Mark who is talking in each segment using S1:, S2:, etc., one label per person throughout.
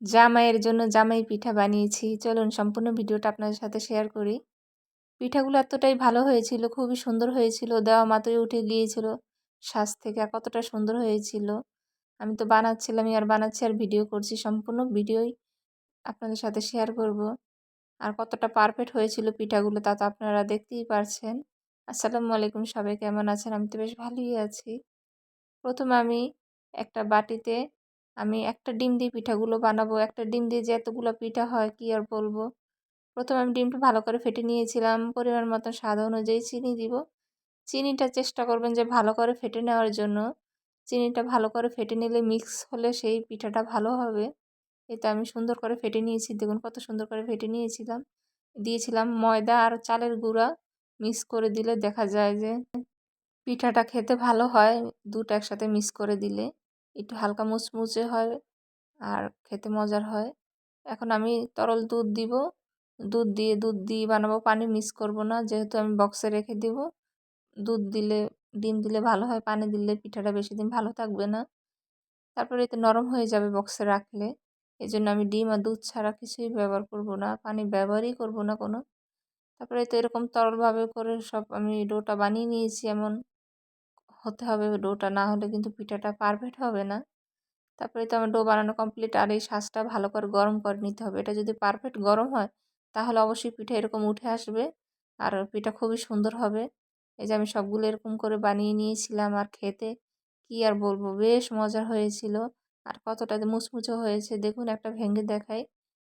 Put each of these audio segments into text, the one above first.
S1: জামাইয়ের জন্য জামাই পিঠা বানিয়েছি। চলুন সম্পূর্ণ ভিডিওটা আপনাদের সাথে শেয়ার করি। পিঠাগুলো এতটাই ভালো হয়েছিল, খুবই সুন্দর হয়েছিল। দেওয়া মাত্রই উঠে গিয়েছিল শ্বাস থেকে। আর কতটা সুন্দর হয়েছিল। আমি তো বানাচ্ছিলামই আর বানাচ্ছি আর ভিডিও করছি। সম্পূর্ণ ভিডিওই আপনাদের সাথে শেয়ার করব। আর কতটা পারফেক্ট হয়েছিল পিঠাগুলো তা তো আপনারা দেখতেই পারছেন। আসসালামু আলাইকুম, সবাই কেমন আছেন? আমি তো বেশ ভালোই আছি। প্রথমে আমি একটা বাটিতে একটা ডিম দিয়ে পিঠাগুলো বানাবো। একটা ডিম দিয়ে যে এতগুলো পিঠা হয় কি আর বলবো। প্রথমে আমি ডিমটা ভালো করে ফেটে নিয়েছিলাম। পরিমাণ মতো স্বাদ অনুযায়ী চিনি দিব। চিনিটা চেষ্টা করবেন যে ভালো করে ফেটে নেওয়ার জন্য। চিনিটা ভালো করে ফেটে নিলে মিক্স হলে সেই পিঠাটা ভালো হবে। এটা আমি সুন্দর করে ফেটে নিয়েছি। দেখুন কত সুন্দর করে ফেটে নিয়েছিলাম। দিয়েছিলাম ময়দা আর চালের গুঁড়া মিক্স করে দিলে দেখা যায় যে পিঠাটা খেতে ভালো হয়। দুটো একসাথে মিক্স করে দিলে একটু হালকা মুচমুচে হয় আর খেতে মজার হয়। এখন আমি তরল দুধ দিব। দুধ দিয়ে বানাবো, পানি মিক্স করব না, যেহেতু আমি বক্সে রেখে দিব। দুধ দিলে ডিম দিলে ভালো হয়, পানি দিলে পিঠাটা বেশি দিন ভালো থাকবে না। তারপরে এতে নরম হয়ে যাবে বক্সে রাখলে। এজন্য আমি ডিম আর দুধ ছাড়া কিছুই ব্যবহার করব না, পানি ব্যবহারই করব না কোনো। তারপরে তো এরকম তরলভাবে করে সব আমি ডোটা বানিয়ে নিয়েছি। এমন হতে হবে ডোটা, না হলে কিন্তু পিঠাটা পারফেক্ট হবে না। তারপরে তো আমার ডো বানানো কমপ্লিট। আর এই শাঁসটা ভালো করে গরম করে নিতে হবে। এটা যদি পারফেক্ট গরম হয় তাহলে অবশ্যই পিঠা এরকম উঠে আসবে আর পিঠা খুবই সুন্দর হবে। এই যে আমি সবগুলো এরকম করে বানিয়ে নিয়েছিলাম আর খেতে কি আর বলবো, বেশ মজার হয়েছিল। আর কতটা যে মুচমুচে হয়েছে দেখুন, একটা ভেঙে দেখাই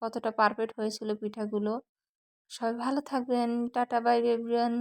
S1: কতটা পারফেক্ট হয়েছিল পিঠাগুলো। সবাই ভালো থাকবেন। Tata, by everyone.